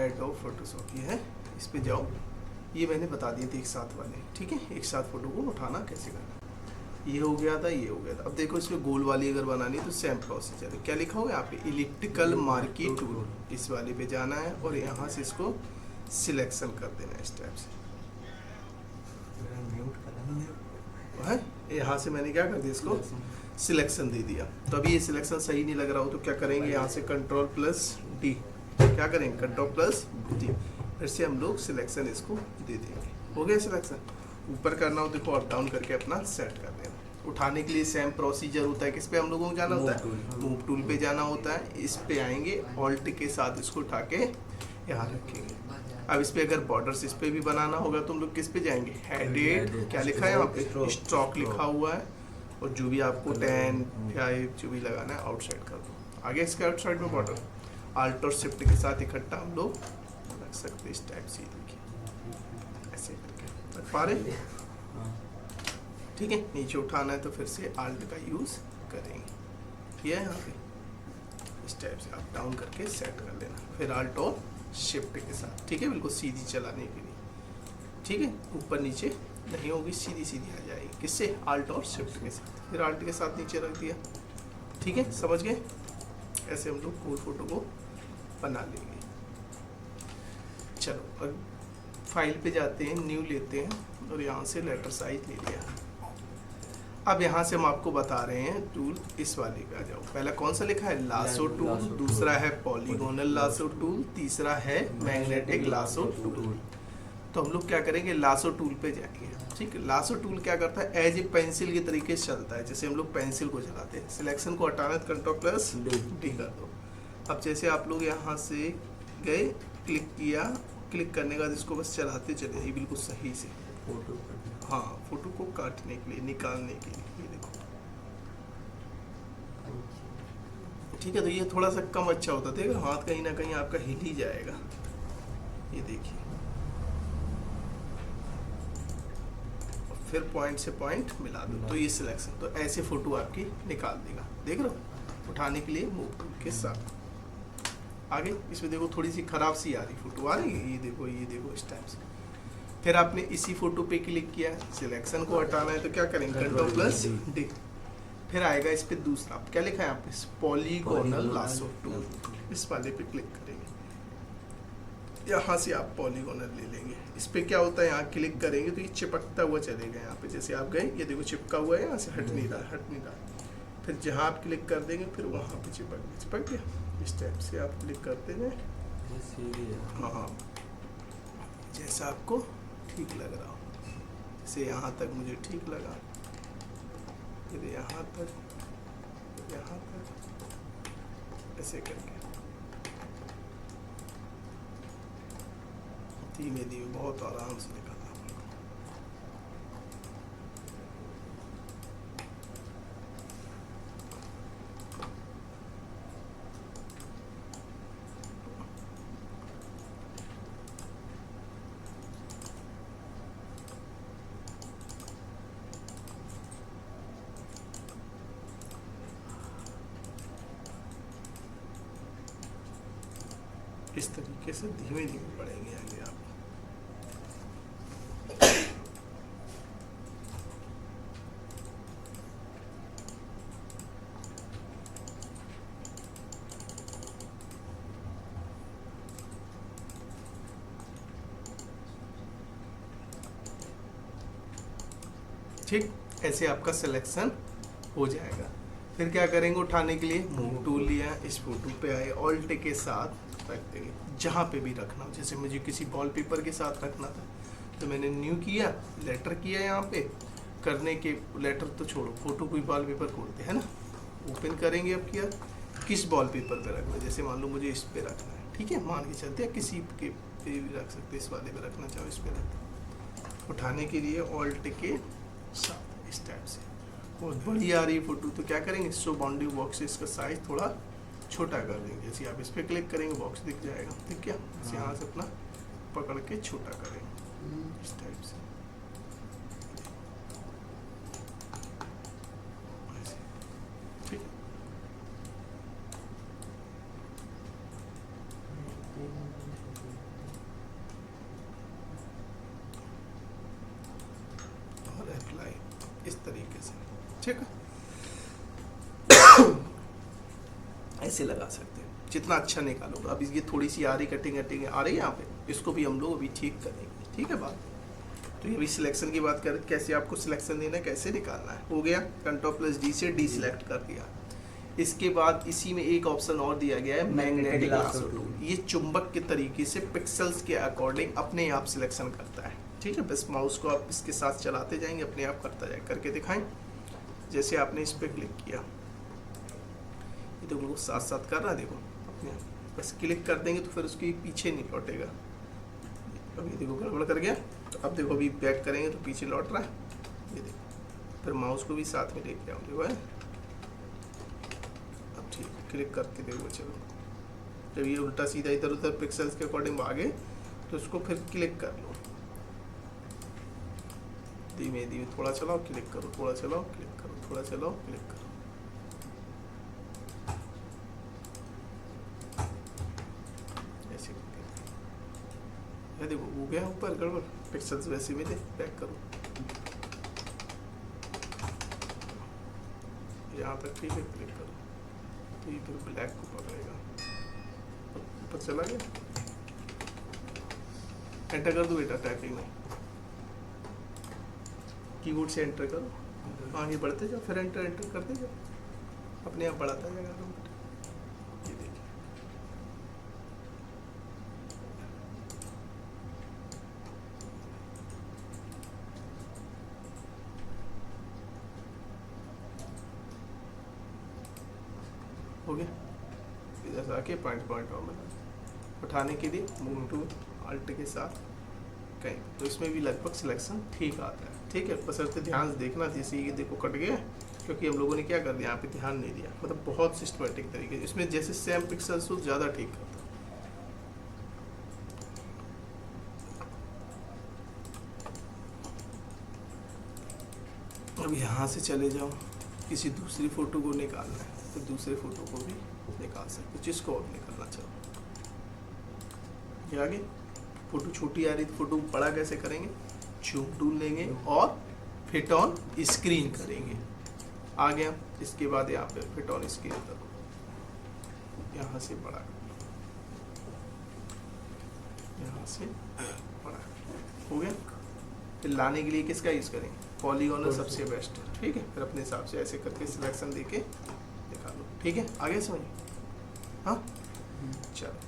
Adobe Photoshop ये है, इस पे जाओ। ये मैंने बता दिए थे एक साथ वाले, ठीक है, एक साथ फोटो को उठाना कैसे करना। ये हो गया था, ये हो गया था। अब देखो इसमें गोल वाली अगर बनानी है तो सेम प्रोसीजर है। क्या लिखा हुआ है यहाँ पे, इलिप्टिकल मार्की टूल, इस वाले पे जाना है और यहाँ से इसको सिलेक्शन कर देना है इस टाइप से। है यहाँ से मैंने क्या कर दिया, इसको सिलेक्शन दे दिया। तो अभी ये सिलेक्शन सही नहीं लग रहा हो तो क्या करेंगे, यहाँ से Ctrl+D, क्या करेंगे Ctrl+D, फिर से हम लोग सिलेक्शन इसको दे देंगे। हो गया सिलेक्शन। ऊपर करना हो देखो अप डाउन करके अपना सेट कर देना। उठाने के लिए सेम प्रोसीजर होता है। किस पे हम लोगों को जाना होता है, मूव टूल पे जाना होता है। इस पे आएंगे, ऑल्ट के साथ इसको उठा के यहाँ रखेंगे। अब इस पे अगर बॉर्डर्स इस पे भी बनाना होगा तो हम लोग किस पे जाएंगे, हेडेड, क्या लिखा है यहाँ पे, स्ट्रोक लिखा हुआ है। और जो भी आपको 10 5 जो भी लगाना है आउटसाइड कर दो। आगे इसके आउटसाइड में बॉर्डर आल्ट और शिफ्ट के साथ इकट्ठा हम लोग रख सकते हैं इस टाइप से। देखिए ऐसे करके रख पा रहे, ठीक है। नीचे उठाना है तो फिर से आल्ट का यूज़ करेंगे। ये यहाँ पे इस टाइप से अप डाउन करके सेट कर लेना, फिर आल्ट और शिफ्ट के साथ, ठीक है, बिल्कुल सीधी चलाने के लिए, ठीक है। ऊपर नीचे नहीं होगी, सीधी सीधी आ जाएगी। किससे, आल्ट और शिफ्ट के साथ। फिर आल्ट के साथ नीचे रख दिया, ठीक है, समझ गए। ऐसे हम लोग कोई फोटो को बना लेंगे। चलो अब फाइल पे जाते हैं, न्यू लेते हैं और यहाँ से लेटर साइज ले लिया। अब यहाँ से हम आपको बता रहे हैं टूल इस वाले पे आ जाओ। पहला कौन सा लिखा है, लासो टूल, दूसरा है पॉलीगोनल लासो टूल, तीसरा है मैग्नेटिक लासो टूल। तो हम लोग क्या करेंगे, लासो टूल पे जाएंगे, ठीक है। लासो टूल क्या करता है, एज ए पेंसिल के तरीके से चलता है, जैसे हम लोग पेंसिल को चलाते हैं। सिलेक्शन को हटाना है Ctrl+D कर दो। अब जैसे आप लोग यहाँ से गए, क्लिक किया, क्लिक करने के बाद इसको बस चलाते चले जाइए बिल्कुल सही से। हाँ, फोटो को काटने के लिए, निकालने के लिए, ये देखो, ठीक है। तो ये थोड़ा सा कम अच्छा होता है, हाथ कहीं ना कहीं आपका हिल ही जाएगा। ये देखिए, फिर पॉइंट से पॉइंट मिला दो तो ये सिलेक्शन, तो ऐसे फोटो आपकी निकाल देगा। देख रहे हो, उठाने के लिए मूव टूल के साथ। आगे इसमें देखो थोड़ी सी खराब सी आ रही फोटो आ रही है, ये देखो, ये देखो इस टाइप से। फिर आपने इसी फोटो पे क्लिक किया, सिलेक्शन को हटाना है तो क्या करेंगे, Ctrl+D। फिर आएगा इस पे दूसरा, क्या लिखा है यहाँ पे, पॉलीगोनल लासो टूल, इस वाले पे क्लिक करेंगे। यहाँ से आप पॉलीगोनल ले लेंगे। इस पे क्या होता है, यहाँ क्लिक करेंगे तो ये चिपकता हुआ चलेगा। यहाँ पे जैसे आप गए, ये देखो चिपका हुआ है, यहाँ से हट नहीं रहा, हट नहीं रहा। फिर जहाँ आप क्लिक कर देंगे फिर वहाँ पे चिपक गया। इस टाइप से आप क्लिक करते हैं, हाँ, जैसा आपको ठीक लग रहा हो। जैसे यहाँ तक मुझे ठीक लगा, फिर यहाँ तक, यहाँ तक, ऐसे करके धीमे धीमे बहुत आराम से निकालना। इस तरीके से धीमे धीमे बढ़ेंगे आगे आप। ठीक, ऐसे आपका सिलेक्शन हो जाएगा। फिर क्या करेंगे, उठाने के लिए मूव टूल लिया, इस फोटो पे आए, ऑल्ट के साथ रख देंगे जहाँ पे भी रखना हो। जैसे मुझे किसी वॉलपेपर के साथ रखना था तो मैंने न्यू किया, लेटर किया, यहाँ पे करने के, लेटर तो छोड़ो, फोटो कोई वॉलपेपर खोलते हैं ना, ओपन करेंगे। अब किया, किस वॉलपेपर पे रखना है, जैसे मान लो मुझे इस पे रखना है, ठीक है, मान के चलते हैं किसी के पे भी रख सकते, इस वाले पे रखना चाहो इस पे रख। उठाने के लिए ऑल्ट के साथ इस टाइप से, बहुत बड़ी आ रही है फोटो तो क्या करेंगे, शो बाउंड्री बॉक्स इसका साइज थोड़ा छोटा कर देंगे। जैसे आप इस पर क्लिक करेंगे बॉक्स दिख जाएगा, ठीक है। इसे यहाँ से अपना पकड़ के छोटा करेंगे इस टाइप से, ठीक है। ठीक है। ऐसे लगा सकते हैं, जितना अच्छा निकालोगे। अब ये थोड़ी सी आ रही कटिंग आ रही है यहाँ पे, इसको भी हम लोग अभी ठीक करेंगे, ठीक है बात। तो ये भी सिलेक्शन की बात करें, कैसे आपको सिलेक्शन देना है, कैसे निकालना है। हो गया, कंट्रोल प्लस डी से डी सिलेक्ट कर दिया। इसके बाद इसी में एक ऑप्शन और दिया गया है, मैग्नेटिक लासो टूल। ये चुंबक के तरीके से पिक्सल्स के अकॉर्डिंग अपने आप सिलेक्शन करता है, ठीक है। बस माउस को आप इसके साथ चलाते जाएंगे, अपने आप करता जाए। करके दिखाएं, जैसे आपने इस पर क्लिक किया, ये तो बिल्कुल साथ साथ कर रहा है, देखो अपने आप। बस क्लिक कर देंगे तो फिर उसके पीछे नहीं लौटेगा। अभी देखो गड़बड़ कर गया, तो अब देखो अभी बैक करेंगे तो पीछे लौट रहा है, ये देखो। फिर माउस को भी साथ में लेके आओ, देखो है। अब ठीक, क्लिक करके देखो, चलो जब ये उल्टा सीधा इधर उधर पिक्सल्स के अकॉर्डिंग भागे तो इसको फिर क्लिक कर लो। धीमे धीमे थोड़ा चलाओ, क्लिक करो, थोड़ा चलाओ, क्लिक करो, थोड़ा चलाओ, क्लिक करो। ऐसे करके देखो हो गया ऊपर गड़बड़, पिक्सल्स वैसे मिले। बैक करो, यहाँ तक ठीक है, क्लिक करो तो ये फिर ब्लैक को पकड़ेगा। ऊपर चला गया, एंटर कर दो बेटा टाइपिंग में, कीबोर्ड से एंटर करो, आगे बढ़ते जाओ, फिर एंटर करते जाओ, अपने आप बढ़ाता जाएगा। ये देखिए, हो गया। इधर से आके पॉइंट और बना, उठाने के लिए मूव टू अल्ट के साथ कहीं, तो इसमें भी लगभग सिलेक्शन ठीक आता है, ठीक है। बशर्ते ध्यान से देखना, जैसे ये देखो कट गया, क्योंकि हम लोगों ने क्या कर दिया, यहाँ पे ध्यान नहीं दिया। मतलब बहुत सिस्टमेटिक तरीके, इसमें जैसे सेम पिक्सल्स हो ज़्यादा ठीक करता है। अब यहाँ से चले जाओ, किसी दूसरी फ़ोटो को निकालना है तो दूसरे फ़ोटो को भी निकाल सकते, जिसको और निकालना चाहो। ये आगे फ़ोटो छोटी आ रही तो फ़ोटो बड़ा कैसे करेंगे, जूम टूल लेंगे और फिट ऑन स्क्रीन करेंगे। आ गया, इसके बाद यहाँ पे फिट ऑन स्क्रीन करो, यहाँ से बड़ा, यहाँ से बड़ा, हो गया। फिर लाने के लिए किसका यूज़ करेंगे, पॉलीगॉनल सबसे बेस्ट है, ठीक है। फिर अपने हिसाब से ऐसे करके सिलेक्शन देके दिखा लो, ठीक है। आगे समझ, हाँ चलो।